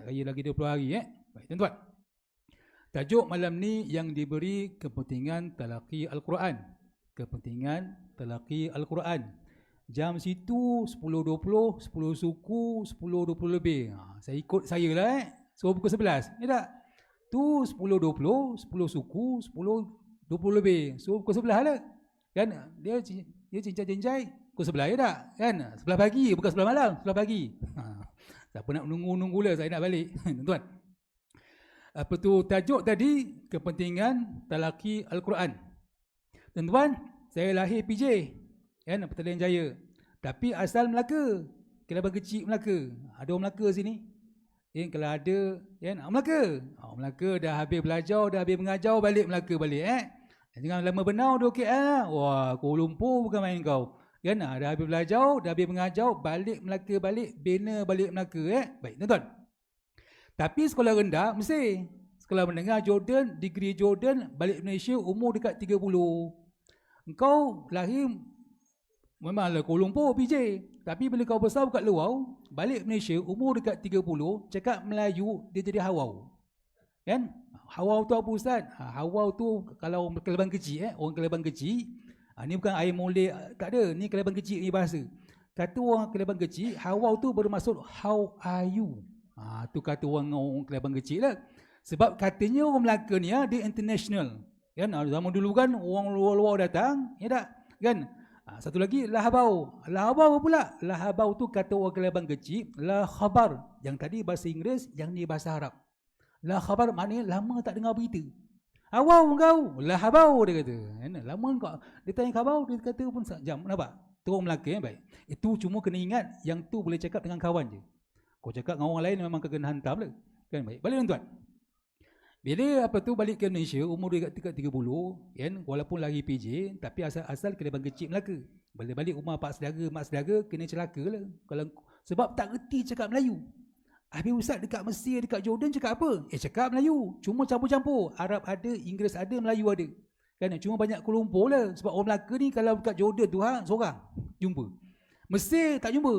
raya lagi 20 hari. Baik tuan-tuan. Tajuk malam ni yang diberi kepentingan talaqi Al-Quran. Kepentingan talaqi Al-Quran. Jam situ 10.20, 10 suku, 10.20 lebih. Saya ikut saya lah suruh pukul 11. Ni tak? Tu 10.20, 10 suku, 10.20 lebih. Suruh pukul 11 lah. Kan? Dia cincai-cincai pukul 11 ya tak? Kan? 11 pagi, bukan 11 malam, 11 pagi. Siapa nak menunggu-nunggu lah, saya nak balik. Tuan-tuan. Apa tu tajuk tadi? Kepentingan talaqi Al-Quran. Tuan-tuan, saya lahir PJ. Kan, Petaling Jaya. Tapi asal Melaka. Kelaban Kecil Melaka. Ada orang Melaka sini? Kalau ada, kan, Melaka. Melaka dah habis belajar, dah habis mengajar, balik Melaka balik. Jangan lama benar duduk KL. Wah, Kuala Lumpur bukan main kau. Kan, dah habis belajar, dah habis mengajar, balik Melaka balik, bina balik Melaka. Baik, tuan-tuan. Tapi sekolah rendah, mesti. Sekolah menengah Jordan, degree Jordan, balik Malaysia umur dekat 30. Engkau lahir memanglah Kuala Lumpur PJ. Tapi bila kau besar kat luar, balik Malaysia umur dekat 30, cakap Melayu dia jadi hawau. Kan? Hawau tu apa Ustaz? Hawau tu kalau Kelaban Kecil, orang Kelaban Kecil, ni bukan air molek, tak ada. Ni Kelaban Kecil ni bahasa. Kata orang Kelaban Kecil, hawau tu bermaksud how are you? Tu kata orang Kelaban Kecil lah. Sebab katanya orang Melaka ni dia international. Kan? Zaman dulu kan orang luar-luar datang, ya tak? Kan? Satu lagi lahabau. Lahabau apa pula? Lahabau tu kata orang Kelaban Kecil, la khabar. Yang tadi bahasa Inggeris, yang ni bahasa Arab. La khabar maknanya lama tak dengar berita. Awau kau, lahabau dia kata. Lama kau. Dia tanya khabar, dia kata pun jam. Nampak? Tu orang Melaka baik. Itu cuma kena ingat yang tu boleh cakap dengan kawan je. Kau cakap dengan orang lain memang kena hantam lah. Kan baik. Balik tuan-tuan. Bila balik ke Malaysia, umur dia dekat 30, kan, walaupun lagi PJ, tapi asal Kelaban Kecil Melaka. Balik rumah pak saudara, mak saudara, kena celaka lah. Sebab tak reti cakap Melayu. Habis Ustaz dekat Mesir, dekat Jordan cakap apa? Cakap Melayu. Cuma campur-campur. Arab ada, Inggeris ada, Melayu ada. Kan, cuma banyak Kuala Lumpur lah. Sebab orang Melaka ni kalau dekat Jordan tu seorang jumpa. Mesir tak jumpa.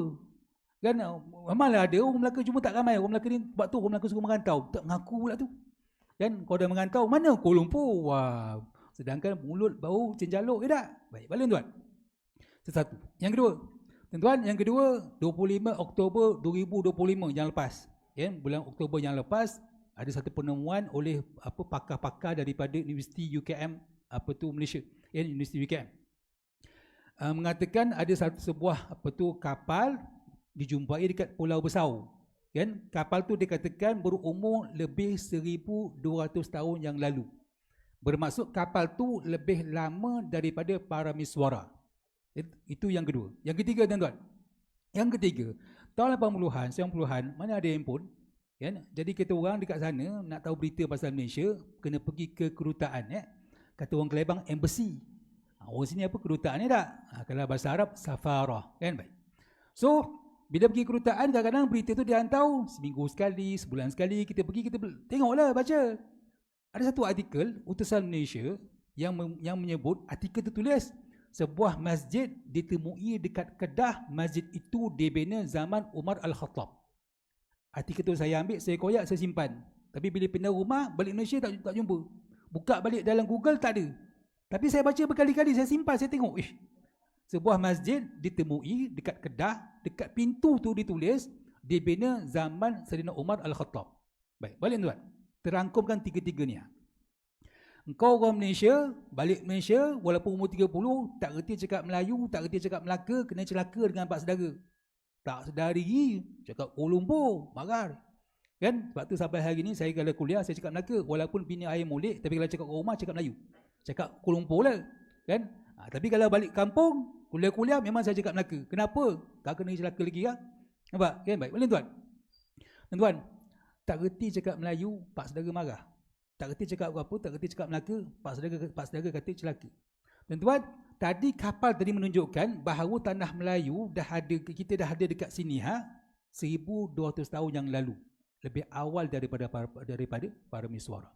Kan, memanglah ada orang Melaka, cuma tak ramai. Orang Melaka ni, sebab tu orang Melaka suka merantau. Tak mengaku pula tu. Kan, kau dah mengantau, mana Kuala Lumpur? Wah, sedangkan mulut bau cenjaluk je tak? Baik, balik tuan. Satu. Yang kedua, tuan-tuan, 25 Oktober 2025 yang lepas. Ya, bulan Oktober yang lepas, ada satu penemuan oleh pakar-pakar daripada Universiti UKM Malaysia. Ya, Universiti UKM. Mengatakan ada sebuah kapal dijumpai dekat Pulau Besau. Kan? Kapal tu dikatakan berumur lebih 1,200 tahun yang lalu. Bermaksud kapal tu lebih lama daripada Parameswara. Itu yang kedua. Yang ketiga tuan-tuan. Yang ketiga, tahun 80-an, 90-an, mana ada handphone. Kan? Jadi kita orang dekat sana nak tahu berita pasal Malaysia, kena pergi ke kedutaan. Kata orang Kelabang, embassy. Orang sini apa kedutaan ni tak? Kalau bahasa Arab, safarah. Kan? Baik. So, bila pergi kedutaan, kadang-kadang berita tu dihantar seminggu sekali, sebulan sekali, kita pergi, kita tengoklah, baca. Ada satu artikel, utusan Malaysia, yang menyebut, artikel tu tulis, sebuah masjid ditemui dekat Kedah, masjid itu dibina zaman Umar Al-Khattab. Artikel tu saya ambil, saya koyak, saya simpan. Tapi bila pindah rumah, balik Malaysia tak jumpa. Buka balik dalam Google, tak ada. Tapi saya baca berkali-kali, saya simpan, saya tengok, sebuah masjid ditemui dekat Kedah, dekat pintu tu ditulis dibina zaman Saidina Umar Al-Khattab. Baik, balik tuan. Terangkumkan tiga-tiga ni. Engkau orang Malaysia, balik Malaysia walaupun umur 30, tak reti cakap Melayu, tak reti cakap Melaka, kena celaka dengan pak saudara. Tak sedari cakap Kuala Lumpur, marah. Kan? Sebab tu sampai hari ni saya kalau kuliah saya cakap Melaka walaupun bina air molek, tapi kalau cakap rumah cakap Melayu. Cakap Kuala Lumpur lah. Kan? Tapi kalau balik kampung, kuliah-kuliah memang saya cakap Melaka. Kenapa? Tak kena celaka lagi kan? Nampak? Kan? Baik. Boleh tuan? Tuan, tak reti cakap Melayu, pak saudara marah. Tak reti cakap apa, tak reti cakap Melaka, pak saudara kata celaka. Tuan-tuan, tadi kapal tadi menunjukkan bahawa tanah Melayu kita dah ada dekat sini 1,200 tahun yang lalu. Lebih awal daripada Parameswara.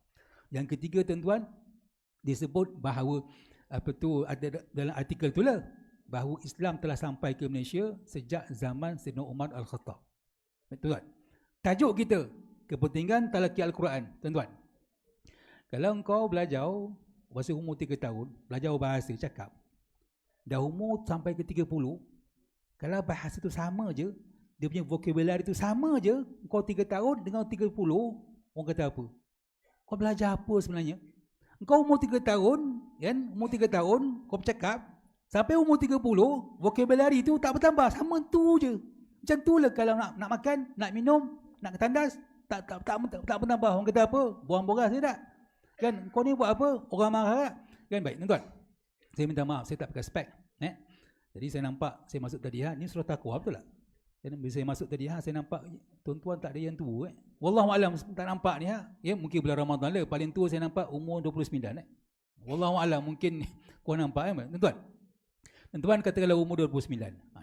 Yang ketiga tuan-tuan, disebut bahawa ada dalam artikel itulah bahawa Islam telah sampai ke Malaysia sejak zaman Saidina Umar Al-Khattab. Betul tak? Tajuk kita, kepentingan talaqi Al-Quran, tuan-tuan. Kalau engkau belajar masa umur 3 tahun, belajar bahasa cakap, dah umur sampai ke 30, kalau bahasa tu sama je, dia punya vocabulary tu sama je, kau 3 tahun dengan 30, orang kata apa? Kau belajar apa sebenarnya? Kau umur 3 tahun, kan? Umur 3 tahun, kau bercakap, sampai umur 30, vocabulary tu tak bertambah, sama tu je. Macam tu lah kalau nak makan, nak minum, nak tandas, tak bertambah. Orang kata apa? Buang boras je tak? Kan, kau ni buat apa? Orang marah tak? Kan, baik, tuan-tuan. Saya minta maaf, saya tak pakai spek. Jadi saya nampak, saya masuk tadi, ni surah Taqwa, betul tak? Dan bila saya masuk tadi, saya nampak tuan-tuan tak ada yang tua. Wallahualam, tak nampak ni. Ya, mungkin bulan Ramadan lah. Paling tua saya nampak umur 29. Wallahualam, mungkin kau nampak tuan-tuan. Tuan-tuan kata kalau umur 29.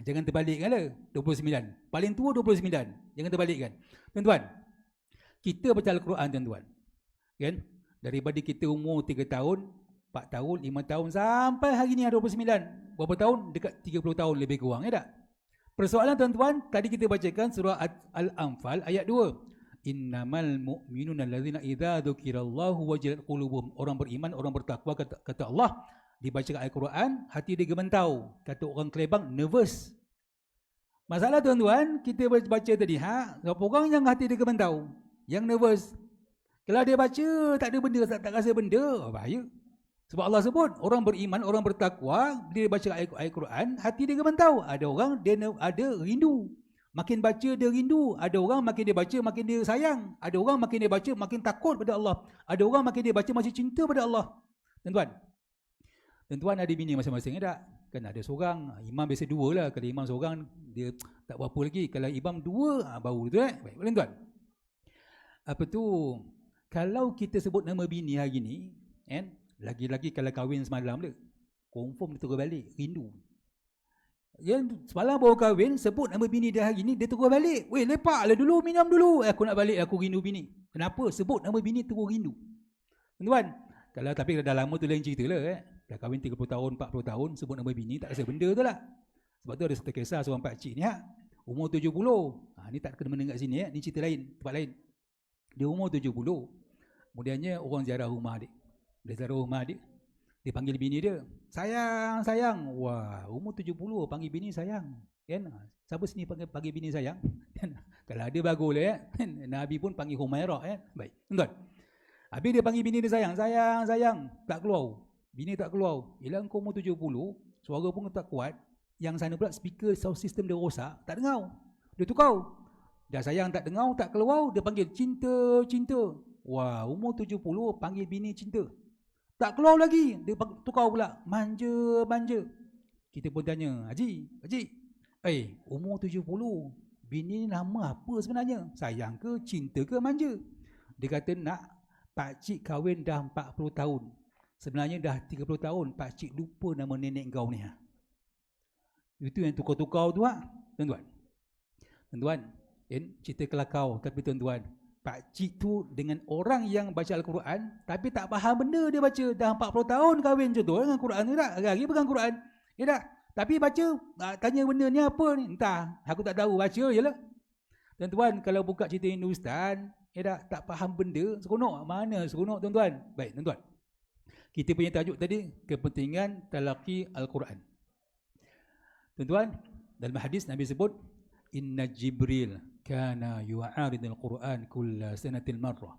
Jangan terbalikkan lah. 29. Paling tua 29. Jangan terbalikkan. Tuan-tuan, kita baca Al-Quran, tuan-tuan. Kan? Daripada kita umur 3 tahun, 4 tahun, 5 tahun, sampai hari ni 29. Berapa tahun? Dekat 30 tahun lebih kurang, ya tak? Persoalan tuan-tuan, tadi kita bacakan surah Al-Anfal ayat 2. Innamal mu'minuna allazina idza dzukirallahu wajilat qulubuhum. Orang beriman, orang bertakwa, kata Allah, dibacakan Al-Quran, hati dia gementau. Kata orang Kelebang, nervous. Masalah tuan-tuan, kita baca tadi, berapa orang yang hati dia gementau? Yang nervous. Kalau dia baca, tak ada benda, tak rasa benda, bahaya. Sebab Allah sebut, orang beriman, orang bertakwa, dia baca ayat Quran, hati dia gementau. Ada orang, dia ada rindu. Makin baca, dia rindu. Ada orang, makin dia baca, makin dia sayang. Ada orang, makin dia baca, makin takut pada Allah. Ada orang, makin dia baca, masih cinta pada Allah. Tuan-tuan ada bini masing-masing, tak? Kan ada seorang, imam biasa 2 lah. Kalau imam seorang, dia tak berapa lagi. Kalau imam 2, baru tu. Baik, boleh tuan? Apa tu? Kalau kita sebut nama bini hari ni, kan? Lagi-lagi kalau kahwin semalam dia, confirm dia terus balik, rindu. Yang semalam baru kahwin, sebut nama bini dia hari ni, dia terus balik. Weh, lepaklah dulu, minum dulu. Aku nak balik, aku rindu bini. Kenapa? Sebut nama bini terus rindu. Tuan-tuan, tapi dah lama tu lain cerita lah. Dah kahwin 30 tahun, 40 tahun, sebut nama bini, tak rasa benda tu lah. Sebab tu ada satu kisah seorang pakcik ni, umur 70. Ni tak kena mendengar kat sini, ni cerita lain, tempat lain. Dia umur 70. Kemudiannya orang ziarah rumah dia. Dia ziarah rumah dia. Dia panggil bini dia. Sayang, sayang. Wah, umur 70 panggil bini sayang. Kan? Siapa sini panggil bini sayang? Kalau ada bagus lah. Nabi pun panggil Humairah. Baik. Tuan. Habis dia panggil bini dia sayang. Sayang, sayang. Tak keluar. Bini tak keluar. Yelah kau umur 70. Suara pun tak kuat. Yang sana pula speaker sound system dia rosak. Tak dengar. Dia tukar. Dah sayang tak dengar, tak keluar. Dia panggil cinta, cinta. Wah, umur 70 panggil bini cinta. Tak keluar lagi. Dia tukar pula. Manja, manja. Kita pun tanya, Haji, umur 70. Bini ni nama apa sebenarnya? Sayang ke, cinta ke, manja? Dia kata nak, pakcik kahwin dah 40 tahun. Sebenarnya dah 30 tahun, pakcik lupa nama nenek kau ni. Itu yang tukar-tukar tu, tuan-tuan. Tuan-tuan, cerita kelakau. Tapi tuan-tuan, pakcik tu dengan orang yang baca Al-Quran tapi tak faham benda dia baca. Dah 40 tahun kahwin contoh dengan Quran ni tak? Hari-hari pegang Quran. Ya tak? Tapi baca, tanya benda ni apa ni? Entah, aku tak tahu, baca je lah. Tuan-tuan, kalau buka cerita Hindustan, ya tak faham benda, seronok. Mana seronok tuan-tuan? Baik, tuan-tuan. Kita punya tajuk tadi, kepentingan talaqi Al-Quran. Tuan-tuan, dalam hadis Nabi sebut, Inna Jibril kana yu'aridul Quran kulla sanatil marrah.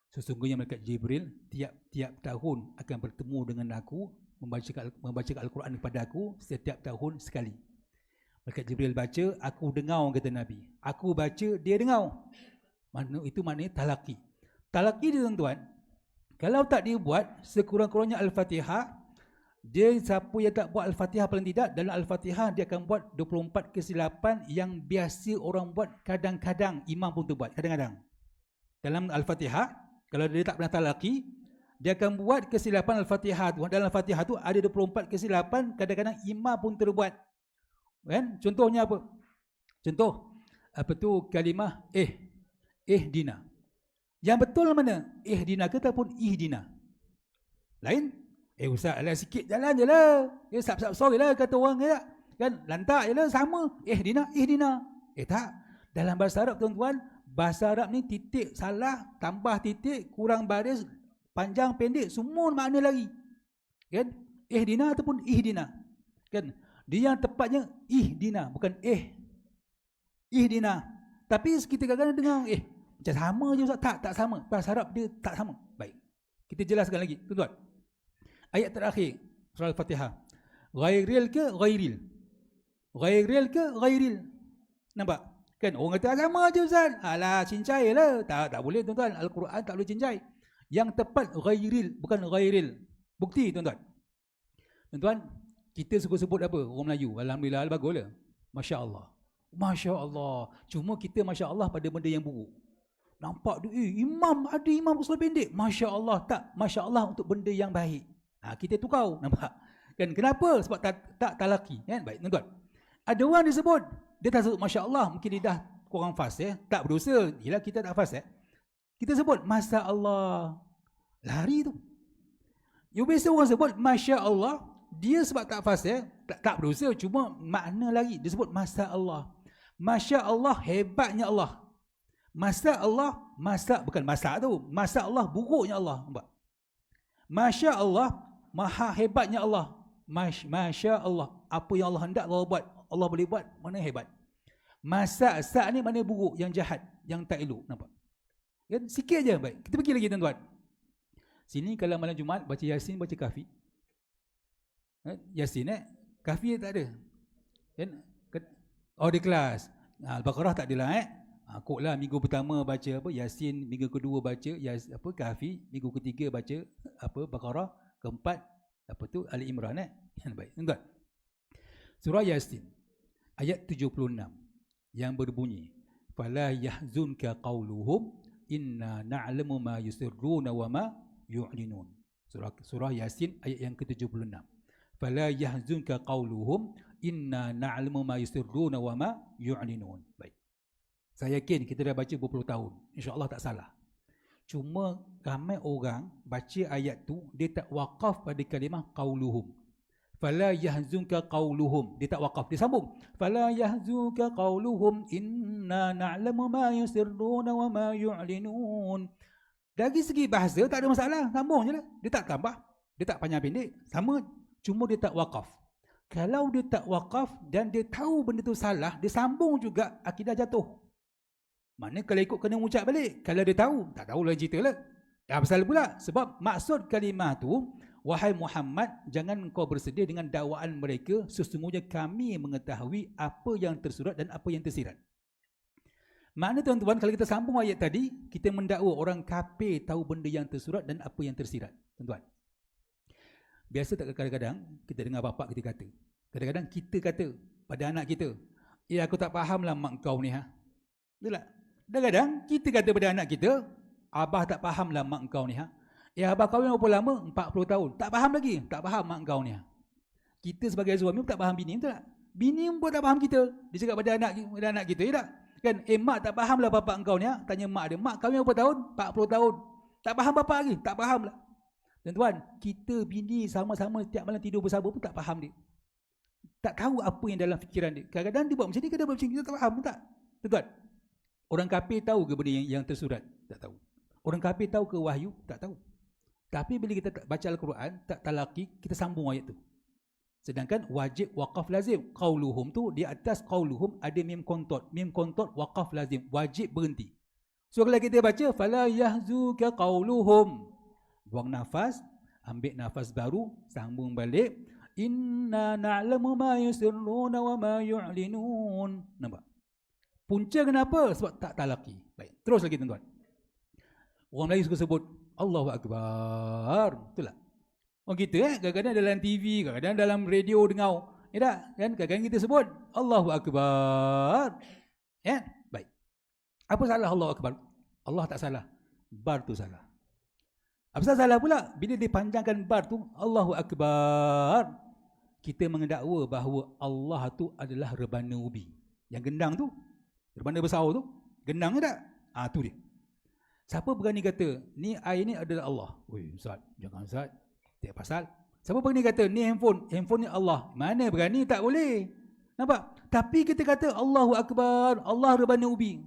Sesungguhnya malaikat Jibril tiap-tiap tahun akan bertemu dengan aku, membaca Al-Quran kepada aku setiap tahun sekali. Malaikat Jibril baca, aku dengar, kata Nabi. Aku baca, dia dengar. Itu maknanya talaqi. Talaqi dia tuan-tuan, kalau tak dibuat sekurang-kurangnya Al-Fatihah, dia siapa yang tak buat Al-Fatihah paling tidak, dalam Al-Fatihah dia akan buat 24 kesilapan yang biasa orang buat kadang-kadang, imam pun terbuat kadang-kadang. Dalam Al-Fatihah, kalau dia tak pernah talaqi, dia akan buat kesilapan Al-Fatihah tu. Dalam Al-Fatihah tu ada 24 kesilapan, kadang-kadang imam pun terbuat. Kan? Contohnya apa? Contoh, apa tu kalimah dina. Yang betul mana? Dina ke ataupun ihdina? Lain? Ustaz, lah sikit jalan je lah. Sorry lah kata orang ya. Kan lantak je lah, sama. Ihdina. Tak. Dalam bahasa Arab tuan-tuan, Bahasa Arab ni titik salah, tambah titik, kurang baris, panjang pendek, semua makna lagi. Kan? Ihdina ataupun ihdina. Kan? Dia yang tepatnya ihdina, bukan ihdina. Tapi kita kadang-kadang dengar macam sama je Ustaz. Tak sama. Bahasa Arab dia tak sama. Baik. Kita jelaskan lagi, tuan-tuan. Ayat terakhir surah Al-Fatihah. Ghairil ke ghairil? Ghairil ke ghairil? Nampak? Kan orang kata sama je Ustaz. Alah, cincai lah. Tak boleh tuan-tuan. Al-Quran tak boleh cincai. Yang tepat ghairil, bukan ghairil. Bukti tuan-tuan. Tuan-tuan, kita suka sebut apa? Orang Melayu. Alhamdulillah, baguslah. Masya Allah. Masya Allah. Cuma kita Masya Allah pada benda yang buruk. Nampak tu, imam, ada imam usul pendek. Masya Allah. Tak, Masya Allah untuk benda yang baik. Kita tukar. Nampak? Kan kenapa? Sebab tak talaki. Kan? Baik, tuan-tuan. Ada orang disebut, dia tak sebut Masya Allah. Mungkin dia dah kurang fast. Tak berdosa. Yelah, kita tak fast. Kita sebut Masya Allah. Lari tu. You biasa orang sebut Masya Allah. Dia sebab tak fast tak berdosa, cuma makna lagi. Dia sebut Masya Allah. Masya Allah, hebatnya Allah. Masya Allah, bukan masak tu. Masya Allah, buruknya Allah. Nampak? Masya Allah, maha hebatnya Allah. Masya Allah, apa yang Allah hendak Allah buat, Allah boleh buat, mana hebat. Masak ni mana buruk, yang jahat, yang tak elok. Nampak? Kan? Sikit je. Baik. Kita pergi lagi tuan-tuan. Sini kalau malam Jumaat baca Yasin, baca Kahfi. Yasin Kahfi tak ada. Kan? Oh, di kelas. Al-Baqarah tak adalah Kok lah minggu pertama baca apa Yasin, minggu kedua baca Kahfi, minggu ketiga baca Baqarah, keempat Ali Imran Baik, tuan-tuan. Surah Yasin ayat 76 yang berbunyi fala yahzunka qauluhum inna na'lamu ma yusirruna wa ma yu'linun. Surah Yasin ayat yang ke-76. Fala yahzunka qauluhum inna na'lamu ma yusirruna wa ma yu'linun. Baik. Saya yakin kita dah baca berpuluh tahun. InsyaAllah tak salah. Cuma ramai orang baca ayat tu dia tak wakaf pada kalimah qauluhum. Fala yahzunka qauluhum. Dia tak wakaf, dia sambung. Fala yahzunka qauluhum inna na'lamu ma yusirruna wa ma yu'linun. Dari segi bahasa tak ada masalah, sambung je lah. Dia tak tambah, dia tak panjang pendek, sama, cuma dia tak wakaf. Kalau dia tak wakaf dan dia tahu benda tu salah, dia sambung juga, akidah jatuh. Mana kalau ikut kena ucap balik. Kalau dia tahu, tak tahu lah cerita lah. Pasal pula, sebab maksud kalimah tu, wahai Muhammad, jangan kau bersedia dengan dakwaan mereka, sesungguhnya kami mengetahui apa yang tersurat dan apa yang tersirat. Makna tuan-tuan, kalau kita sambung ayat tadi, kita mendakwa orang kafir tahu benda yang tersurat dan apa yang tersirat. Tuan-tuan, biasa tak kadang-kadang kita dengar bapak kita kata, kadang-kadang kita kata pada anak kita, aku tak fahamlah mak kau ni Betul tak? Kadang-kadang kita kata pada anak kita, abah tak fahamlah mak kau ni abah kahwin berapa lama? 40 tahun. Tak faham lagi, tak faham mak kau ni Kita sebagai suami pun tak faham bini, betul tak? Bini pun tak faham kita. Dia cakap pada anak kita, ya tak? Kan, mak tak faham lah bapak engkau ni Tanya mak dia, mak kahwin berapa tahun? 40 tahun. Tak faham bapak lagi, tak faham lah. Tuan-tuan, kita bini sama-sama tiap malam tidur bersama pun tak faham dia. Tak tahu apa yang dalam fikiran dia. Kadang-kadang dia buat macam ni, kadang-kadang buat macam ni, kita tak faham, tak? Tuan-tuan, orang kafir tahu ke benda yang tersurat? Tak tahu. Orang kafir tahu ke wahyu? Tak tahu. Tapi bila kita baca Al-Quran, tak talaki, kita sambung ayat tu. Sedangkan wajib waqaf lazim. Qauluhum tu di atas qauluhum ada mim kontot. Mim kontot waqaf lazim. Wajib berhenti. So kalau kita baca fala yahzuka qauluhum. Buang nafas, ambil nafas baru, sambung balik. Inna na'lamu ma yusirruna wa ma yu'linun. Nampak? Punca kenapa? Sebab tak talaki. Baik, terus lagi tuan-tuan. Orang Melayu suka sebut Allahu Akbar. Betul tak? Oh kita kadang-kadang dalam TV, kadang-kadang dalam radio dengar. Ya tak? Kan? Kadang-kadang kita sebut Allahu Akbar. Ya? Baik. Apa salah Allahu Akbar? Allah tak salah. Bar tu salah. Apa salah pula? Bila dipanjangkan bar tu Allahu Akbar, kita mendakwa bahawa Allah tu adalah rebana ubi. Yang gendang tu, rebana besar tu, gendang ke tak? Tu dia. Siapa berani kata ni air ni adalah Allah? Oi, Ustaz, jangan Ustaz. Tak pasal. Siapa berani kata ni handphone ni Allah? Mana berani, tak boleh. Nampak? Tapi kita kata Allahu Akbar, Allah rebana ubi.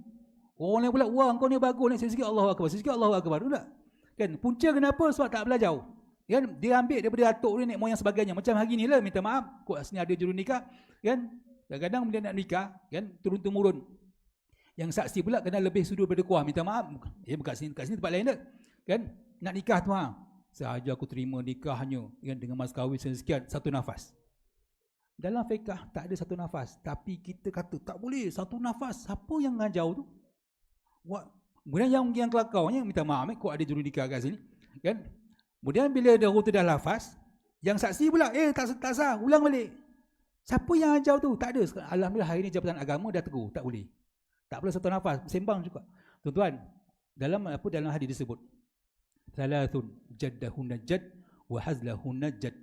Orang lain pula, wah kau ni bagus ni, sikit Allahu Akbar, sikit Allahu Akbar. Betul tak? Kan? Punca kenapa? Sebab tak belajar. Kan? Dia ambil daripada atuk dia, nenek moyang sebagainya. Macam hari ni lah, minta maaf, kok sini ada juru nikah. Kan? Kadang-kadang dia nak nikah, kan? Turun-temurun. Yang saksi pula kena lebih sudut daripada kuah, minta maaf. Kat sini tempat lain tak? Kan? Nak nikah tu sahaja aku terima nikahnya, kan? Dengan mas kahwin sekian, satu nafas. Dalam fiqh tak ada satu nafas, tapi kita kata tak boleh satu nafas. Siapa yang ngajau tu? Kemudian yang kelakaunya, minta maaf kok ada juru nikah kat sini, kan? Kemudian bila dah dah lafaz, yang saksi pula tak sah, ulang balik. Siapa yang ajau tu? Tak ada. Alhamdulillah hari ni Jabatan Agama dah tegur, tak boleh. Tak boleh satu nafas, sembang juga. Tuan-tuan, dalam hadis disebut, Thalathun jaddahun najad wa hazlahun najad.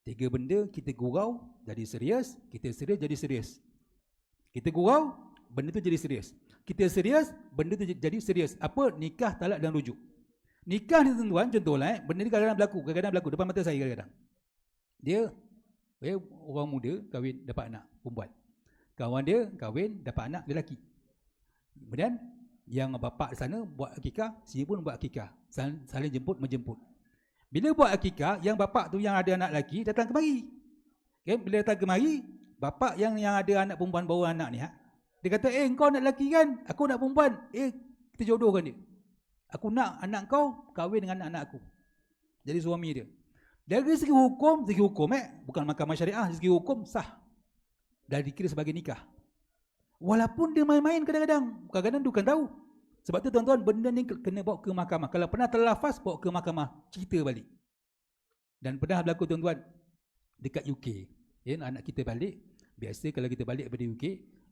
3 benda kita gurau jadi serius, kita serius jadi serius. Kita gurau, benda tu jadi serius. Kita serius, benda tu jadi serius. Apa? Nikah, talak dan rujuk. Nikah ni tuan-tuan, contohlah benda ni kadang-kadang berlaku depan mata saya kadang-kadang. Dia orang muda kahwin dapat anak perempuan. Kawan dia kahwin dapat anak lelaki. Kemudian yang bapak di sana buat akikah, si pun buat akikah. Saling jemput menjemput. Bila buat akikah, yang bapak tu yang ada anak lelaki datang kemari. Okay? Bila datang kemari, bapak yang ada anak perempuan bawa anak ni, dia kata, kau nak lelaki kan? Aku nak perempuan. Kita jodohkan dia. Aku nak anak kau kahwin dengan anak aku. Jadi suami dia. Dari segi hukum bukan mahkamah syariah, dari segi hukum sah. Dah dikira sebagai nikah. Walaupun dia main-main kadang-kadang dia bukan tahu. Sebab tu tuan-tuan, benda ni kena bawa ke mahkamah. Kalau pernah terlafaz, bawa ke mahkamah, cerita balik. Dan pernah berlaku tuan-tuan dekat UK. Anak kita balik, biasa kalau kita balik daripada UK,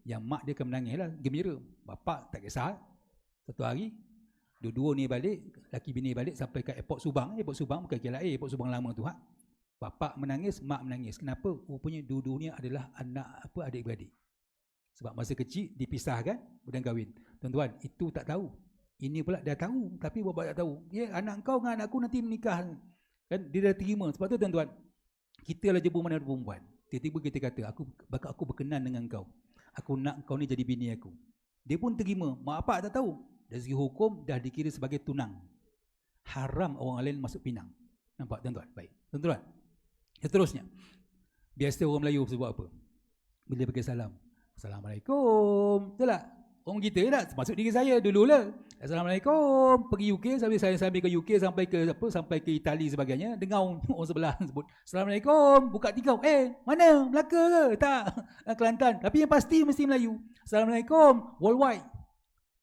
yang mak dia akan menangis lah, gembira. Bapak tak kisah. Satu hari, dua-dua ni balik, laki bini balik sampai ke airport Subang. Airport Subang bukan KLIA, airport Subang lama tu. Bapak menangis, mak menangis. Kenapa? Rupanya dua-duanya adalah anak adik-beradik. Sebab masa kecil dipisahkan, kemudian kahwin. Tuan-tuan, itu tak tahu. Ini pula dah tahu, tapi bapak tak tahu. Anak kau dengan anak aku nanti menikah. Kan dia dah terima. Sebab tu tuan-tuan, kita lah jebur mana perempuan. Tiba-tiba kita kata, aku berkenan dengan kau. Aku nak kau ni jadi bini aku. Dia pun terima. Mak bapak tak tahu. Dari segi hukum dah dikira sebagai tunang. Haram orang lain masuk pinang. Nampak tuan-tuan? Baik. Tuan-tuan. Seterusnya. Biasa orang Melayu sebut apa? Bila bagi salam. Assalamualaikum. Betul tak? Orang kita tak? Masuk diri saya dululah. Assalamualaikum. Pergi UK, sampai ke UK, sampai ke Itali sebagainya. Dengar orang sebelah sebut Assalamualaikum. Buka tikau. Mana? Melaka ke? Tak. Kelantan. Tapi yang pasti mesti Melayu. Assalamualaikum. Worldwide.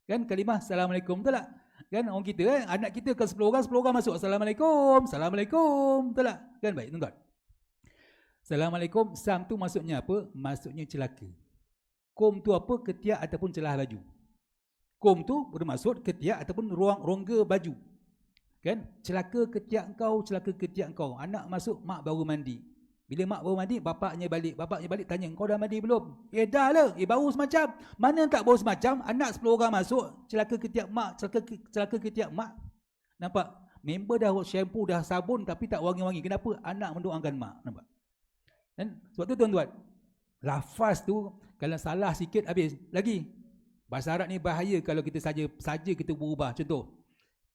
Kan kalimah Assalamualaikum, betul tak? Kan orang kita anak kita ke 10 orang masuk Assalamualaikum, Assalamualaikum, betul tak? Kan baik tuan-tuan. Assalamualaikum, sam tu maksudnya apa? Maksudnya celaka. Kum tu apa? Ketiak ataupun celah baju. Kum tu bermaksud ketiak ataupun rongga baju. Kan? Celaka ketiak engkau. Anak masuk, mak baru mandi. Bila mak baru mandi, bapaknya balik tanya, kau dah mandi belum? Dah lah, baru semacam. Mana tak baru semacam? Anak 10 orang masuk, celaka ketiak mak. Nampak? Member dah shampoo, dah sabun tapi tak wangi-wangi. Kenapa? Anak mendoakan mak. Nampak? Dan sebab tu tuan-tuan, lafaz tu kalau salah sikit habis. Lagi, bahasa Arab ni bahaya kalau kita saja kita berubah. Contoh,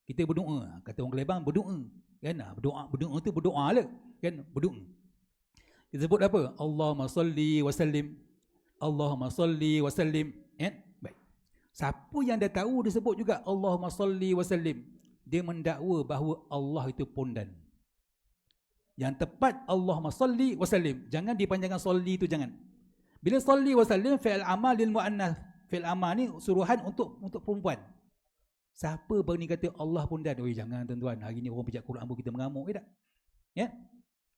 kita berdoa, kata orang Kelebang berdoa. Kan? Berdoa tu berdoa lah. Kan? Berdoa. Kita sebut apa? Allahumma salli wa sallim. Allahumma salli wa sallim. Baik. Siapa yang dah tahu dia sebut juga Allahumma salli wa sallim. Dia mendakwa bahawa Allah itu pondan. Yang tepat Allahumma salli wa sallim. Jangan dipanjangkan salli itu, jangan. Bila salli wa sallim, fi'il amal lil mu'annath. Fi'il amal ni suruhan untuk perempuan. Siapa berani kata Allah pondan? Jangan tuan-tuan. Hari ni orang pijak Quran pun kita mengamuk ke tak? Ya?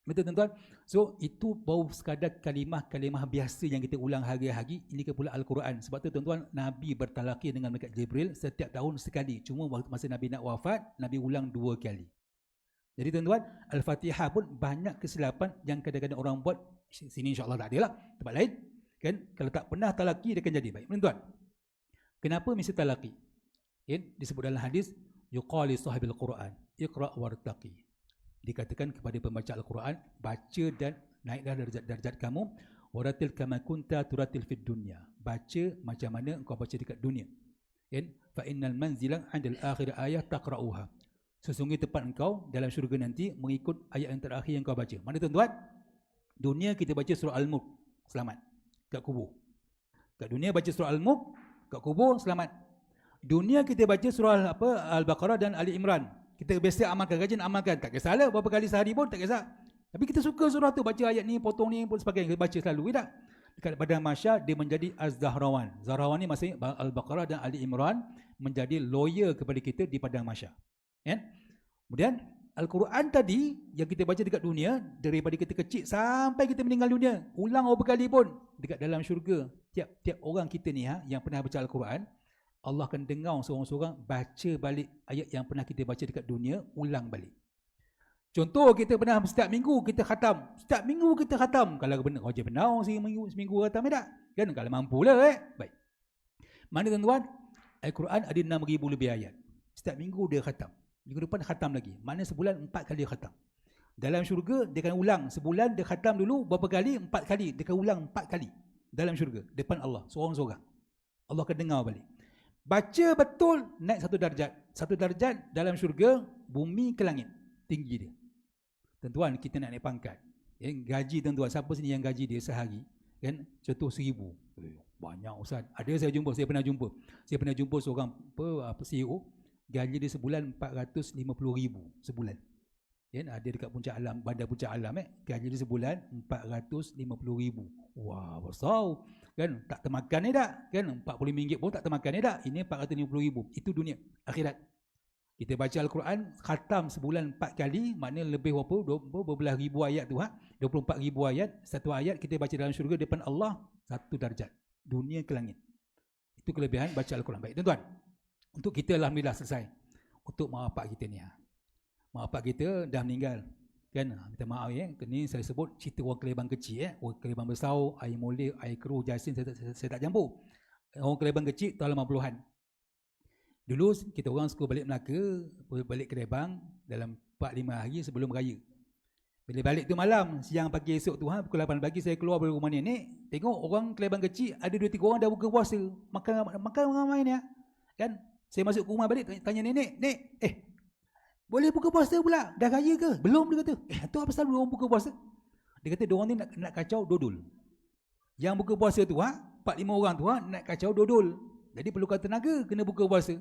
Betul tuan-tuan? So itu baru sekadar kalimah biasa yang kita ulang hari-hari. Ini ke pula Al-Quran. Sebab tu tuan-tuan, Nabi bertalaqi dengan malaikat Jibril setiap tahun sekali. Cuma masa Nabi nak wafat, Nabi ulang 2 kali. Jadi tuan-tuan, Al-Fatihah pun banyak kesilapan yang kadang-kadang orang buat. Sini insya-Allah tak ada lah. Tempat lain. Kan? Kalau tak pernah talaqi, dia akan jadi baik. Tuan-tuan, kenapa mesti talaqi? Disebut dalam hadis, yuqali sahibil Quran, iqra' wartaqi. Dikatakan kepada pembaca Al-Quran, baca dan naiklah darjat kamu. Waratil kama kunta turatil fid dunya. Baca macam mana engkau baca dekat dunia. Kan? Fa innal manzila 'inda al-akhir ayah taqra'uha. Sesungguhnya tempat engkau dalam syurga nanti mengikut ayat yang terakhir yang kau baca. Mana tuan-tuan? Dunia kita baca surah Al-Mulk, selamat. Kat kubur. Kat dunia baca surah Al-Mulk, kat kubur selamat. Dunia kita baca surah Al-Baqarah dan Ali Imran. Kita biasa amalkan, rajin amalkan. Tak kisahlah berapa kali sehari pun tak kisah. Tapi kita suka surah tu, baca ayat ni, potong ni pun sebagainya. Kita baca selalu, tak? Dekat Padang Mahsyar dia menjadi Az-Zahrawan. Zahrawan ni maksudnya Al-Baqarah dan Ali Imran menjadi lawyer kepada kita di Padang Mahsyar. Kan? Kemudian Al-Quran tadi yang kita baca dekat dunia, daripada kita kecil sampai kita meninggal dunia, ulang berapa kali pun dekat dalam syurga, tiap-tiap orang kita ni yang pernah baca Al-Quran, Allah akan dengar seorang-seorang baca balik ayat yang pernah kita baca dekat dunia, ulang balik. Contoh, kita pernah setiap minggu kita khatam. Setiap minggu kita khatam. Kalau benar, kerja benar seminggu khatam tak? Kan? Kalau mampulah. Baik. Mana tuan-tuan? Al-Quran ada 6,000 lebih ayat. Setiap minggu dia khatam. Minggu depan khatam lagi. Mana sebulan 4 kali khatam. Dalam syurga dia akan ulang. Sebulan dia khatam dulu berapa kali? 4 kali. Dia akan ulang 4 kali. Dalam syurga. Depan Allah. Seorang-seorang. Allah akan dengar balik. Baca betul, naik 1 darjat. 1 darjat dalam syurga, bumi ke langit. Tinggi dia. Tuan-tuan, kita nak naik pangkat. Gaji tuan-tuan, siapa sini yang gaji dia sehari? Kan? Contoh 1,000. Banyak Ustaz. Ada saya pernah jumpa seorang CEO, gaji dia sebulan 450,000 sebulan. Kan? Ada dekat Puncak Alam, Bandar Puncak Alam, gaji dia sebulan 450,000. Wah, besar. Kan? Tak termakan ni tak? Kan? RM40 pun tak termakan ni tak? Ini 450,000. Itu dunia, akhirat. Kita baca Al-Quran, khatam sebulan 4 kali, maknanya lebih berapa belas ribu ayat tu, 24,000 ayat. Satu ayat kita baca dalam syurga depan Allah, 1 darjat. Dunia ke langit. Itu kelebihan baca Al-Quran. Baik, tuan-tuan. Untuk kita alhamdulillah selesai. Untuk mak bapak kita ni. Mak bapak kita dah meninggal. Kan? Minta maaf ini saya sebut cerita orang Kelebang kecil. Orang Kelebang besar, air molek, air keruh, jasin, saya tak campur. Orang Kelebang kecil tahun 80-an. Dulu kita orang suka balik Melaka, balik Kelebang dalam 4-5 hari sebelum raya. Bila balik tu malam, siang pagi esok tu, pukul 8 pagi saya keluar dari rumah nenek, tengok orang Kelebang kecil, ada 2-3 orang dah buka puasa. Makan ramai ni. Kan? Saya masuk ke rumah balik, tanya nenek, "Nek, boleh buka puasa pula? Dah raya ke?" "Belum," dia kata. Tu apa pasal orang buka puasa?" Dia kata, diorang ni nak kacau dodol. Yang buka puasa tu, 4-5 orang tu, nak kacau dodol. Jadi perlukan tenaga, kena buka puasa.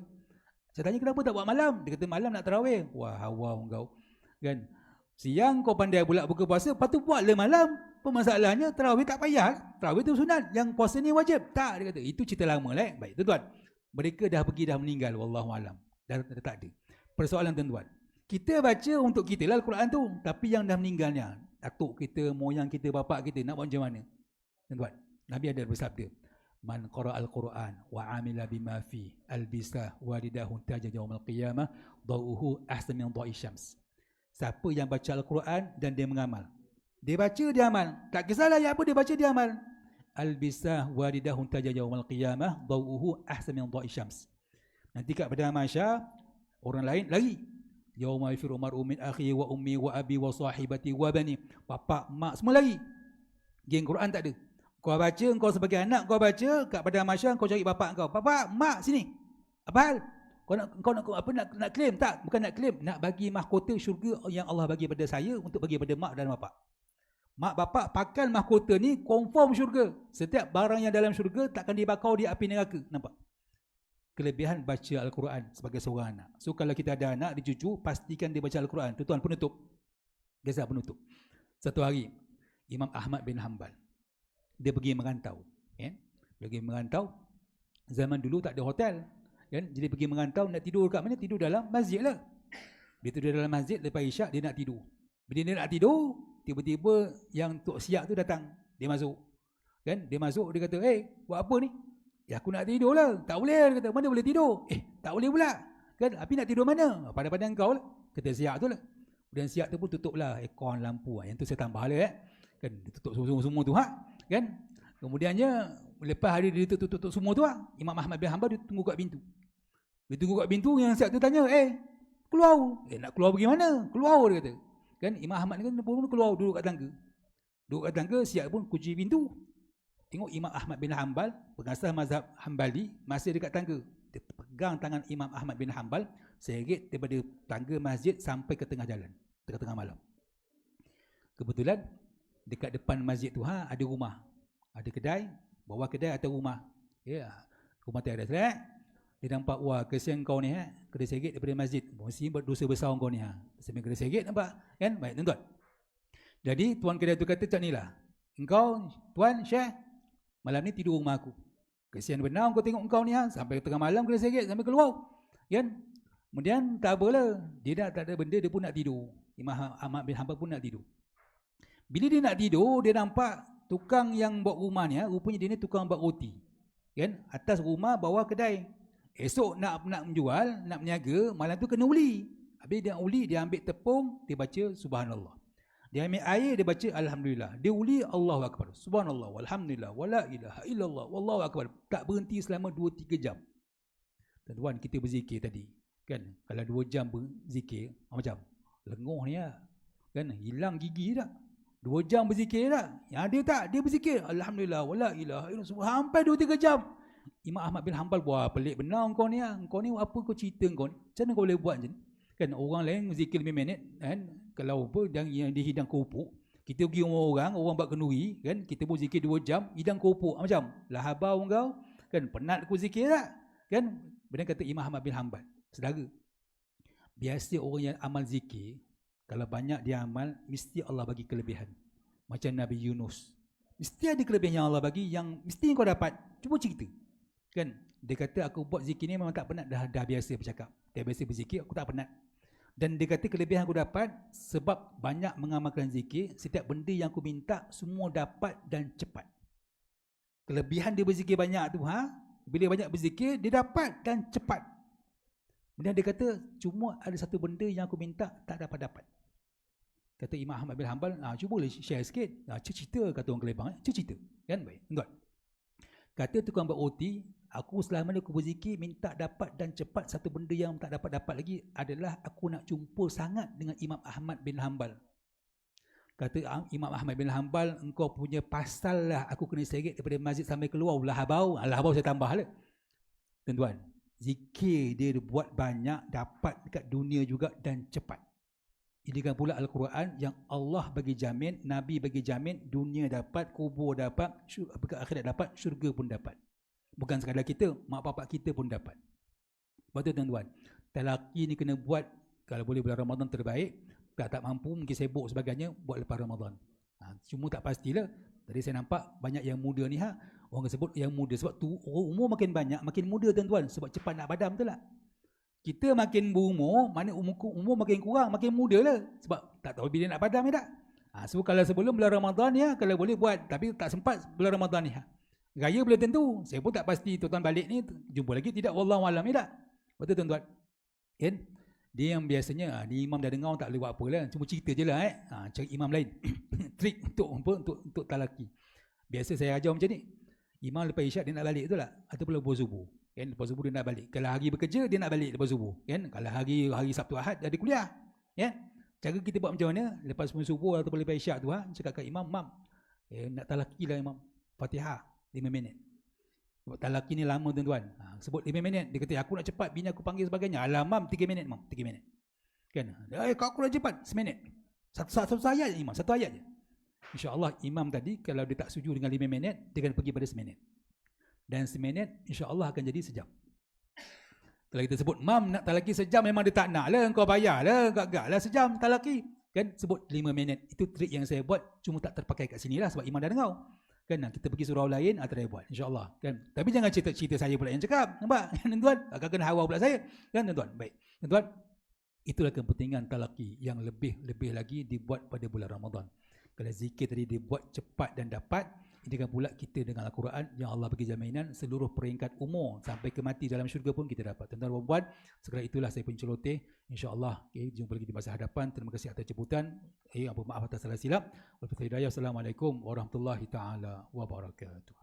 Saya tanya, kenapa tak buat malam? Dia kata, malam nak tarawih. Wah, hawa kau. Kan? Siang kau pandai pula buka puasa, lepas tu buatlah malam. Masalahnya, tarawih tak payah. Tarawih tu sunat. Yang puasa ni wajib. Tak, dia kata. Itu cerita lama lah. Baik, tuan-tuan. Mereka dah pergi, dah meninggal. Wallahualam. Dah tak ada. Persoalan tuan-tuan. Kita baca untuk kita lah Al-Quran tu. Tapi yang dah meninggalnya, datuk kita, moyang kita, bapak kita, nak buat macam mana? Tuan-tuan, Nabi ada bersabda, "Man qara al-Quran wa amila bima fi albisah walidahu taja yaumil qiyamah dawuhu ahsan min da'i syams." Siapa yang baca Al-Quran dan dia mengamal. Dia baca, dia amal. Tak kisahlah ya apa dia baca, dia amal. Albisah walidahu taja yaumil qiyamah dawuhu ahsan min da'i syams. Nanti kat Padang Mahsyar orang lain lari. Yauma yafiru mar'u min akhi wa ummi wa abi wa sahibati wa bani. Bapa, mak semua lari. Geng Quran tak ada. Kau baca, kau sebagai anak kau baca, kat Padang Mahsyar kau cari bapak kau. "Bapak, mak sini." "Apa hal? Kau nak claim?" "Tak, bukan nak claim, nak bagi mahkota syurga yang Allah bagi pada saya untuk bagi pada mak dan bapak. Mak bapak pakai mahkota ni confirm syurga. Setiap barang yang dalam syurga takkan dibakar di api neraka." Nampak? Kelebihan baca Al-Quran sebagai seorang anak. So kalau kita ada anak, dia cucu, pastikan dia baca Al-Quran. Tuan-tuan, penutup. Biasa penutup. Satu hari, Imam Ahmad bin Hanbal, dia pergi merantau. Pergi merantau. Zaman dulu tak ada hotel. Jadi pergi merantau, nak tidur kat mana? Tidur dalam masjid lah. Dia tidur dalam masjid, lepas isyak dia nak tidur. Bila dia nak tidur, tiba-tiba yang Tok Siak tu datang. Dia masuk. Dia masuk, dia kata, buat apa ni? "Ya, aku nak tidur lah." "Tak boleh," dia kata. "Mana boleh tidur?" "Tak boleh pula." "Tapi nak tidur mana?" "Pada kau lah." Kata Siak tu lah. Kemudian Siak tu pun tutup lah aircon, lampu. Yang tu saya tambah lah. Dia tutup semua tu. Kan? Kemudiannya lepas hari dia tutup semua tu, Imam Ahmad bin Hanbal dia tunggu kat pintu. Dia tunggu kat pintu, yang siap tu tanya, keluar. Nak keluar pergi mana? "Keluar," dia kata. Kan Imam Ahmad ni kan pun keluar, duduk kat tangga. Duduk kat tangga, siap pun kunci pintu. Tengok Imam Ahmad bin Hanbal, pengasas mazhab Hanbali, masih dekat tangga. Dia pegang tangan Imam Ahmad bin Hanbal, seret daripada tangga masjid sampai ke tengah jalan, tengah-tengah malam. Kebetulan dekat depan masjid tu ada rumah, ada kedai, bawah kedai atau rumah. Ya, rumah tu ada seret. Dia nampak, wah kesian kau ni, kena seret daripada masjid. Mesti berdosa besar kau ni. Sampai kena seret, nampak? Kan? Baik, tuan-tuan. Jadi tuan kedai tu kata macam inilah. Engkau, tuan Syekh, malam ni tidur rumah aku. Kesian benar kau tengok engkau ni, sampai tengah malam kena seret, sampai keluar. Kan? Kemudian tak apalah, dia dah tak ada benda, dia pun nak tidur. Imam Ahmad bin Hanbal pun nak tidur. Bila dia nak tidur, dia nampak tukang yang buat rumah ni, rupanya dia ni tukang buat roti. Kan? Atas rumah, bawah kedai. Esok nak menjual, nak berniaga, malam tu kena uli. Habis dia uli, dia ambil tepung, dia baca subhanallah. Dia ambil air, dia baca alhamdulillah. Dia uli Allahu akbar. Subhanallah walhamdulillah wala ilaha illallah wallahu akbar. Tak berhenti selama 2-3 jam. Tuan-tuan, kita berzikir tadi. Kan? Kalau 2 jam berzikir, macam lenguh ni kan? Hilang gigi tak? 2 jam berzikir tak? Yang dia tak, dia berzikir alhamdulillah wala ilaha illallah sampai 2-3 jam. Imam Ahmad bin Hanbal, wah pelik benar kau ni. Kau ni apa kau cerita kau ni? Macam mana kau boleh buat macam ni? Kan orang lain berzikir 5 minit kan? Kalau apa yang dihidang kerupuk, kita pergi rumah orang buat kenduri kan? Kita pun zikir 2 jam, hidang kerupuk macam lah habau kau kan? Penat aku zikir tak? Kan? Kemudian kata Imam Ahmad bin Hanbal, saudara, biasa orang yang amal zikir, kalau banyak dia amal, mesti Allah bagi kelebihan. Macam Nabi Yunus. Mesti ada kelebihan yang Allah bagi, yang mesti kau dapat. Cuba cerita. Kan? Dia kata, aku buat zikir ni memang tak penat, dah biasa bercakap. Dah biasa berzikir, aku tak penat. Dan dia kata kelebihan aku dapat sebab banyak mengamalkan zikir, setiap benda yang aku minta, semua dapat dan cepat. Kelebihan dia berzikir banyak tu, bila banyak berzikir, dia dapat dan cepat. Kemudian dia kata, cuma ada satu benda yang aku minta, tak dapat-dapat. Kata Imam Ahmad bin Hanbal, cubalah share sikit. Cerita, kata orang Kelebang. Cerita. Kan? Baik. Tuan. Kata tukang buat roti, aku selama ni aku berzikir, minta dapat dan cepat. Satu benda yang tak dapat-dapat lagi adalah aku nak jumpa sangat dengan Imam Ahmad bin Hanbal. Kata Imam Ahmad bin Hanbal, engkau punya pasal lah aku kena seret daripada masjid sampai keluar. Lahabau saya tambah lah. Tuan-tuan, zikir dia buat banyak, dapat dekat dunia juga dan cepat. Ini kan pula Al-Quran yang Allah bagi jamin, Nabi bagi jamin, dunia dapat, kubur dapat, akhirat dapat, syurga pun dapat. Bukan sekadar kita, mak bapak kita pun dapat. Lepas tu tuan-tuan, talaqi ni kena buat, kalau boleh bulan Ramadan terbaik, tak mampu, mungkin sibuk sebagainya, buat lepas Ramadan. Cuma tak pastilah. Tadi saya nampak banyak yang muda ni, orang sebut yang muda, sebab tu umur makin banyak, makin muda tuan-tuan, sebab cepat nak padam, betul tak? Kita makin berumur, mana umur makin kurang, makin muda lah. Sebab tak tahu bila nak padam tak. So kalau sebelum bulan Ramadan kalau boleh buat, tapi tak sempat bulan Ramadan ni. Raya boleh tentu. Saya pun tak pasti tuan-tuan balik ni jumpa lagi tidak, wallahualam tak. Betul tuan-tuan. Kan? Dia yang biasanya ni imam dah dengar tak boleh buat apa lah. Cuma cerita je lah cari imam lain. Trik untuk talaki. Biasa saya ajar macam ni. Imam lepas isyak dia nak balik betul tak? Ataupun lepas subuh. Kan, lepas subuh dia nak balik. Kalau hari bekerja, dia nak balik lepas subuh. Kan? Kalau hari Sabtu Ahad, ada kuliah. Ya? Cara kita buat macam mana? Lepas subuh ataupun lepas isyak tu, cakap kat imam, nak talaki lah imam. Fatihah, 5 minit. Sebab talaki ni lama tuan-tuan. Sebut 5 minit. Dia kata, aku nak cepat, bini aku panggil sebagainya. Alah, mam, 3 minit, mam. 3 minit. Kan? Aku nak cepat, 1 minit. Satu ayat je, imam. 1 ayat je. InsyaAllah, imam tadi, kalau dia tak setuju dengan 5 minit, dia akan pergi pada 1 minit. Dan 1 minit insya-Allah akan jadi sejam. Kalau kita sebut mam nak talaki sejam, memang dia tak nak lah, kau bayar lah, gak-gak lah sejam talaki. Kan sebut 5 minit. Itu trik yang saya buat, cuma tak terpakai kat sini lah sebab imam dah dengar. Kan kita pergi surau lain atau dia buat insya-Allah. Kan. Tapi jangan cerita saya pula yang cakap. Nampak? Tuan-tuan, akan kena hawa pula saya. Kan tuan-tuan? Baik. Tuan-tuan, itulah kepentingan talaki yang lebih lagi dibuat pada bulan Ramadan. Kalau zikir tadi dibuat cepat dan dapat, ini kan pula kita dengan Al-Quran yang Allah bagi jaminan seluruh peringkat umur sampai ke mati dalam syurga pun kita dapat. Tuan-tuan dan puan, segera itulah saya pun celoteh. InsyaAllah jumpa lagi di masa hadapan. Terima kasih atas jemputan. Maaf atas salah silap. Wassalamualaikum warahmatullahi taala wabarakatuh.